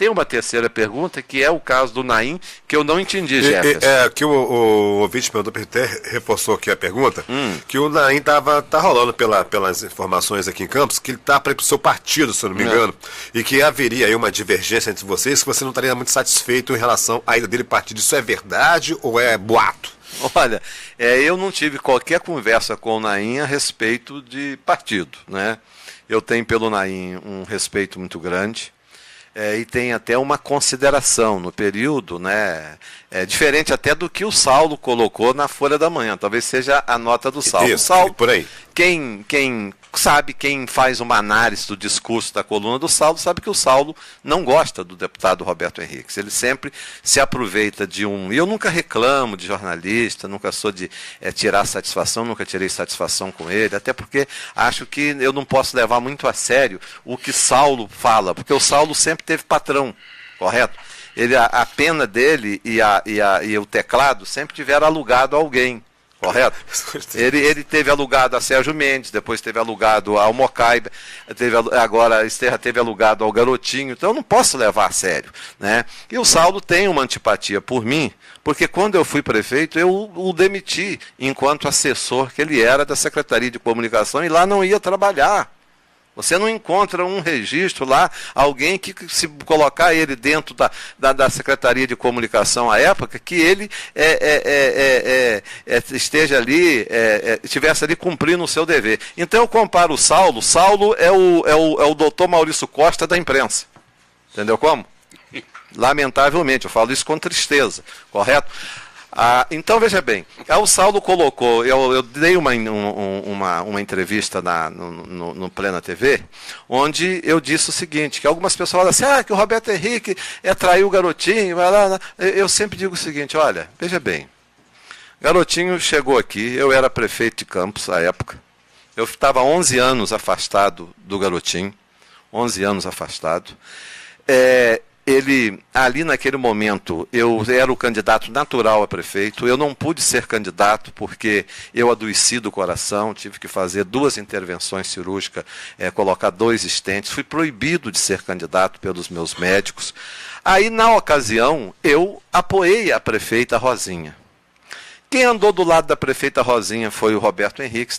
tem uma terceira pergunta, que é o caso do Naim, que eu não entendi, Jefferson. Que o ouvinte perguntou, até reforçou aqui a pergunta, que o Naim tá rolando pelas informações aqui em Campos, que ele tá para ir pro seu partido, se eu não me engano, e que haveria aí uma divergência entre vocês, que você não estaria muito satisfeito em relação à ida dele partido. Isso é verdade ou é boato? Olha, eu não tive qualquer conversa com o Naim a respeito de partido, né? Eu tenho pelo Naim um respeito muito grande, e tem até uma consideração no período, né? Diferente até do que o Saulo colocou na Folha da Manhã, talvez seja a nota do Saulo. Isso, o Saulo, por aí. Quem faz uma análise do discurso da coluna do Saulo, sabe que o Saulo não gosta do deputado Roberto Henrique. Ele sempre se aproveita de e eu nunca reclamo de jornalista, nunca sou de tirar satisfação, nunca tirei satisfação com ele, até porque acho que eu não posso levar muito a sério o que Saulo fala, porque o Saulo sempre teve patrão, correto? A pena dele e o teclado sempre tiveram alugado a alguém. Correto? Ele teve alugado a Sérgio Mendes, depois teve alugado ao Mocaibe, agora a Esterra teve alugado ao Garotinho, então eu não posso levar a sério, né? E o Saulo tem uma antipatia por mim, porque quando eu fui prefeito, eu o demiti enquanto assessor que ele era da Secretaria de Comunicação e lá não ia trabalhar. Você não encontra um registro lá, alguém que se colocar ele dentro da Secretaria de Comunicação à época, que ele esteja ali, estivesse ali cumprindo o seu dever. Então eu comparo o Saulo é o doutor Maurício Costa da imprensa. Entendeu como? Lamentavelmente, eu falo isso com tristeza, correto? Então, veja bem, o Saulo colocou, eu dei uma entrevista no Plena TV, onde eu disse o seguinte, que algumas pessoas falam assim, que o Roberto Henrique traiu o Garotinho, vai lá. Eu sempre digo o seguinte, olha, veja bem, Garotinho chegou aqui, eu era prefeito de Campos à época, eu estava 11 anos afastado do Garotinho, 11 anos afastado, ele, ali naquele momento, eu era o candidato natural a prefeito, eu não pude ser candidato porque eu adoeci do coração, tive que fazer 2 intervenções cirúrgicas, colocar 2 estentes, fui proibido de ser candidato pelos meus médicos. Aí, na ocasião, eu apoiei a prefeita Rosinha. Quem andou do lado da prefeita Rosinha foi o Roberto Henrique,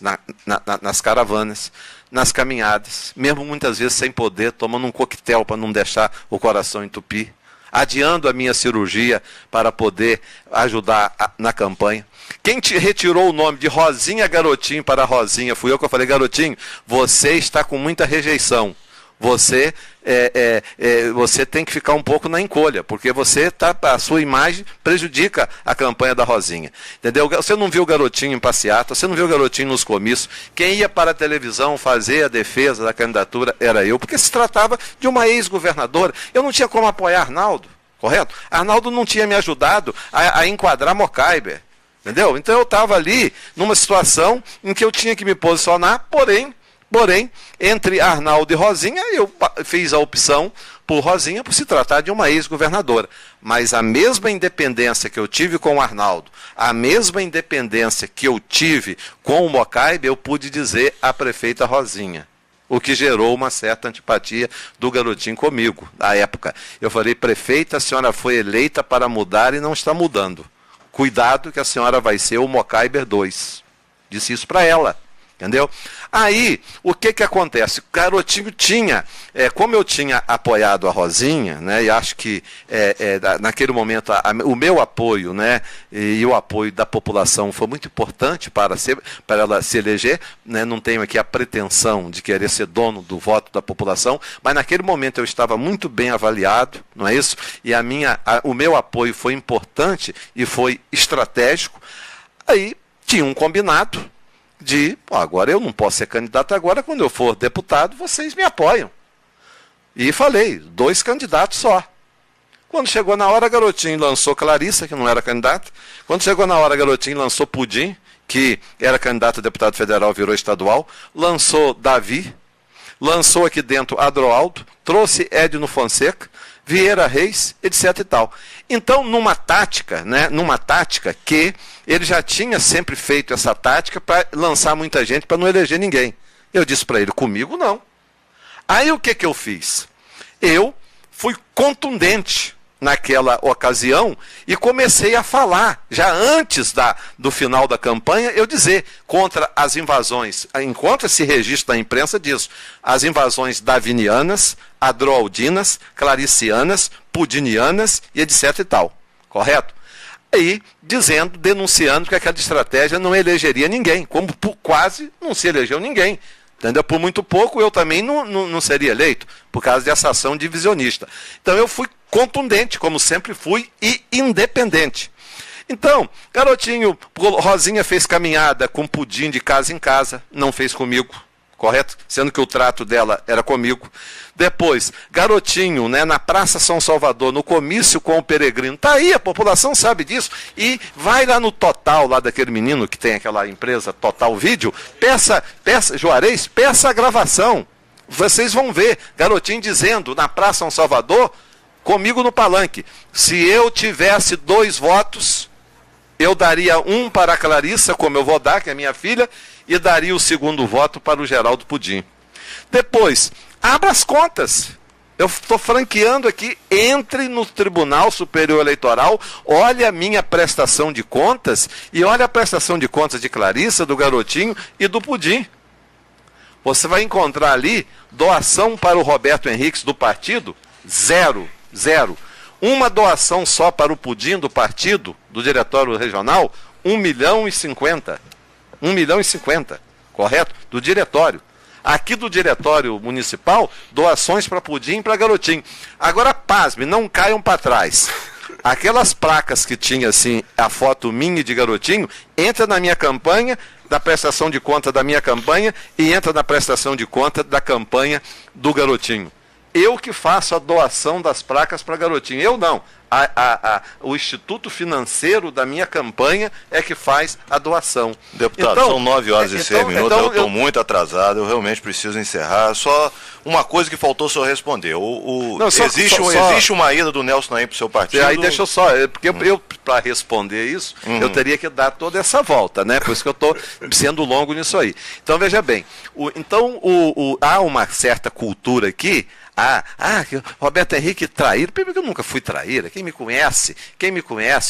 nas caravanas, nas caminhadas, mesmo muitas vezes sem poder, tomando um coquetel para não deixar o coração entupir, adiando a minha cirurgia para poder ajudar na campanha. Quem retirou o nome de Rosinha Garotinho para Rosinha fui eu, que eu falei, Garotinho, você está com muita rejeição. Você tem que ficar um pouco na encolha, porque a sua imagem prejudica a campanha da Rosinha. Entendeu? Você não viu o Garotinho em passeata, você não viu o Garotinho nos comícios. Quem ia para a televisão fazer a defesa da candidatura era eu, porque se tratava de uma ex-governadora. Eu não tinha como apoiar Arnaldo, correto? Arnaldo não tinha me ajudado a enquadrar Mocaibe. Entendeu? Então eu estava ali numa situação em que eu tinha que me posicionar, porém, entre Arnaldo e Rosinha, eu fiz a opção por Rosinha, por se tratar de uma ex-governadora. Mas a mesma independência que eu tive com o Arnaldo, a mesma independência que eu tive com o Mocaibe, eu pude dizer à prefeita Rosinha. O que gerou uma certa antipatia do Garotinho comigo, na época. Eu falei, prefeita, a senhora foi eleita para mudar e não está mudando. Cuidado que a senhora vai ser o Mocaibe 2. Disse isso para ela. Entendeu? Aí, o que acontece? O Garotinho tinha, como eu tinha apoiado a Rosinha, né, e acho que naquele momento o meu apoio, né, e o apoio da população foi muito importante para ela se eleger, né, não tenho aqui a pretensão de querer ser dono do voto da população, mas naquele momento eu estava muito bem avaliado, não é isso? E o meu apoio foi importante e foi estratégico. Aí tinha um combinado agora eu não posso ser candidato agora, quando eu for deputado, vocês me apoiam. E falei, 2 candidatos só. Quando chegou na hora, Garotinho lançou Clarissa, que não era candidata. Quando chegou na hora, Garotinho lançou Pudim, que era candidato a deputado federal, virou estadual. Lançou Davi, lançou aqui dentro Adroaldo, trouxe Edno Fonseca, Vieira Reis, etc e tal. Então, numa tática que ele já tinha sempre feito essa tática para lançar muita gente, para não eleger ninguém. Eu disse para ele, comigo não. Aí o que eu fiz? Eu fui contundente naquela ocasião e comecei a falar, já antes do final da campanha, eu dizer contra as invasões, encontra-se registro da imprensa disso, as invasões davinianas, adroaldinas, claricianas, pudinianas e etc e tal, correto? Aí, denunciando que aquela estratégia não elegeria ninguém, como quase não se elegeu ninguém. Entendeu? Por muito pouco eu também não seria eleito, por causa dessa ação divisionista. Então eu fui contundente, como sempre fui, e independente. Então, garotinho, Rosinha fez caminhada com pudim de casa em casa, não fez comigo, correto? Sendo que o trato dela era comigo. Depois, garotinho, né, na Praça São Salvador, no comício com o Peregrino. Tá aí, a população sabe disso. E vai lá no Total, lá daquele menino que tem aquela empresa Total Vídeo, peça, Juarez, peça a gravação. Vocês vão ver, garotinho dizendo na Praça São Salvador, comigo no palanque, se eu tivesse 2 votos, eu daria 1 para a Clarissa, como eu vou dar, que é minha filha, e daria o 2º voto para o Geraldo Pudim. Depois, abra as contas. Eu estou franqueando aqui, entre no Tribunal Superior Eleitoral, olha a minha prestação de contas e olha a prestação de contas de Clarissa, do Garotinho e do Pudim. Você vai encontrar ali doação para o Roberto Henriques do partido, 0. Uma doação só para o Pudim do partido, do Diretório Regional, 1.050.000. 1.050.000, correto? Do diretório. Aqui do Diretório Municipal, doações para Pudim e para Garotinho. Agora, pasme, não caiam para trás. Aquelas placas que tinha assim, a foto minha e de Garotinho, entra na minha campanha, da prestação de conta da minha campanha, e entra na prestação de conta da campanha do Garotinho. Eu que faço a doação das placas para Garotinho. Eu não. O Instituto Financeiro da minha campanha é que faz a doação. Deputado, então, são 9h06, eu estou muito atrasado, eu realmente preciso encerrar. Só uma coisa que faltou o senhor responder. Existe uma ida do Nelson Naim para o seu partido? Aí deixa eu só, porque eu para responder isso, eu teria que dar toda essa volta, né? Por isso que eu estou sendo longo nisso aí. Então, veja bem, há uma certa cultura aqui. Roberto Henrique traíra. Primeiro que eu nunca fui traíra. Quem me conhece,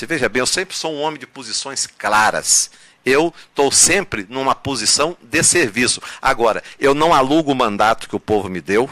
veja bem, eu sempre sou um homem de posições claras. Eu estou sempre numa posição de serviço. Agora, eu não alugo o mandato que o povo me deu.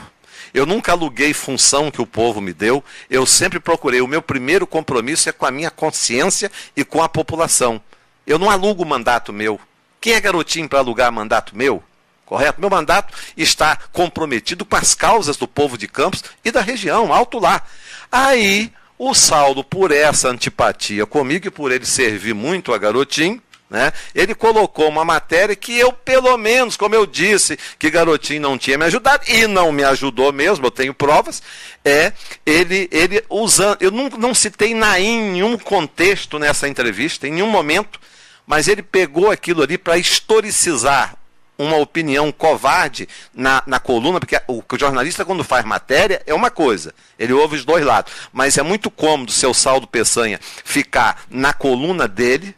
Eu nunca aluguei função que o povo me deu. Eu sempre procurei. O meu primeiro compromisso é com a minha consciência e com a população. Eu não alugo o mandato meu. Quem é Garotinho para alugar mandato meu? Correto? Meu mandato está comprometido com as causas do povo de Campos e da região, alto lá. Aí, o Saulo, por essa antipatia comigo e por ele servir muito a Garotinho, né, ele colocou uma matéria que eu, pelo menos, como eu disse, que Garotinho não tinha me ajudado, e não me ajudou mesmo, eu tenho provas, ele usando, eu não citei Naim em nenhum contexto nessa entrevista, em nenhum momento, mas ele pegou aquilo ali para historicizar uma opinião covarde na coluna, porque o jornalista, quando faz matéria, é uma coisa, ele ouve os dois lados, mas é muito cômodo o seu Saulo Peçanha ficar na coluna dele,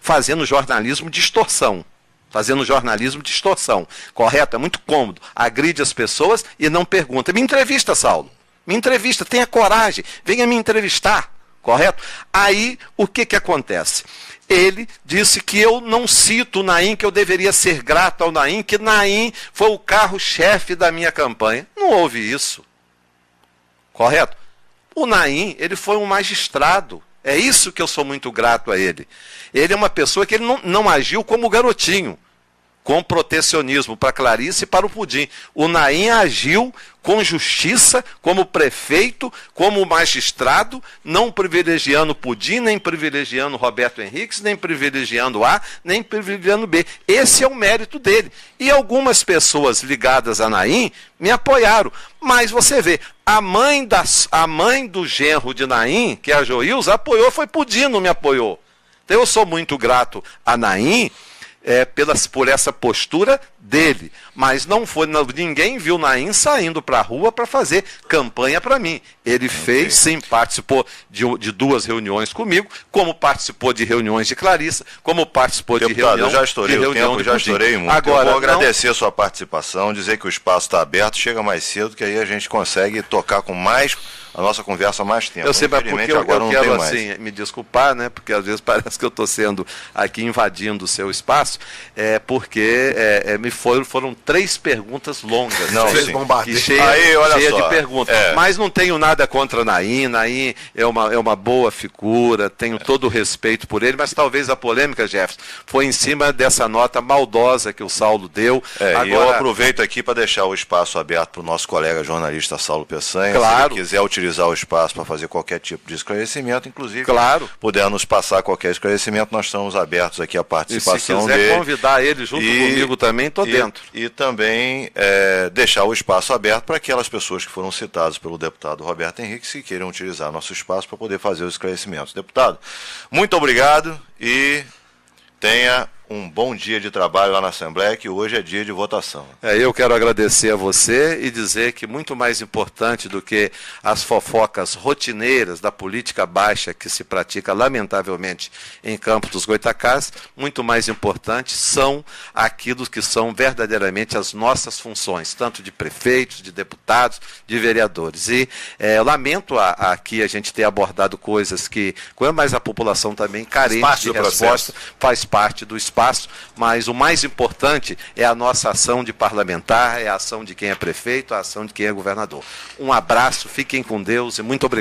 fazendo jornalismo de extorsão. Correto? É muito cômodo. Agride as pessoas e não pergunta. Me entrevista, Saulo. Me entrevista, tenha coragem, venha me entrevistar. Correto? Aí, o que acontece? Ele disse que eu não cito o Naim, que eu deveria ser grato ao Naim, que Naim foi o carro-chefe da minha campanha. Não houve isso. Correto? O Naim, ele foi um magistrado. É isso que eu sou muito grato a ele. Ele é uma pessoa que ele não agiu como Garotinho, com protecionismo para Clarice e para o Pudim. O Naim agiu com justiça, como prefeito, como magistrado, não privilegiando Pudim, nem privilegiando Roberto Henriques, nem privilegiando A, nem privilegiando B. Esse é o mérito dele. E algumas pessoas ligadas a Naim me apoiaram. Mas você vê, a mãe do genro de Naim, que é a Joilza, apoiou, foi Pudim, não me apoiou. Então eu sou muito grato a Naim, por essa postura dele, mas não foi, ninguém viu Naim saindo para a rua para fazer campanha para mim. Ele fez, sim, participou de 2 reuniões comigo, como participou de reuniões de Clarissa, como participou de reunião. Eu já estourei o tempo, já estourei muito. Agora, eu vou agradecer a sua participação, dizer que o espaço está aberto, chega mais cedo, que aí a gente consegue tocar com mais a nossa conversa mais tempo. Eu sei, mas porque eu quero assim, me desculpar, né? Porque às vezes parece que eu estou sendo aqui invadindo o seu espaço, porque foram 3 perguntas longas. Não, cheia de perguntas. Mas não tenho nada contra Naim. Naim é uma boa figura, tenho todo o respeito por ele, mas talvez a polêmica, Jefferson, foi em cima dessa nota maldosa que o Saulo deu. Agora, e eu aproveito aqui para deixar o espaço aberto para o nosso colega jornalista Saulo Peçanha. Claro. Se ele quiser utilizar o espaço para fazer qualquer tipo de esclarecimento, inclusive, puder nos passar qualquer esclarecimento, nós estamos abertos aqui à participação dele. Se quiser convidar ele junto comigo também, estou dentro. E também deixar o espaço aberto para aquelas pessoas que foram citadas pelo deputado Roberto Henrique, se queiram utilizar nosso espaço para poder fazer os esclarecimentos. Deputado, muito obrigado e tenha um bom dia de trabalho lá na Assembleia, que hoje é dia de votação. Eu quero agradecer a você e dizer que muito mais importante do que as fofocas rotineiras da política baixa que se pratica, lamentavelmente, em Campos dos Goytacazes, muito mais importante são aquilo que são verdadeiramente as nossas funções, tanto de prefeitos, de deputados, de vereadores. E lamento aqui a gente ter abordado coisas que, mas a população também carente de resposta, faz parte do espaço, mas o mais importante é a nossa ação de parlamentar, é a ação de quem é prefeito, a ação de quem é governador. Um abraço, fiquem com Deus e muito obrigado.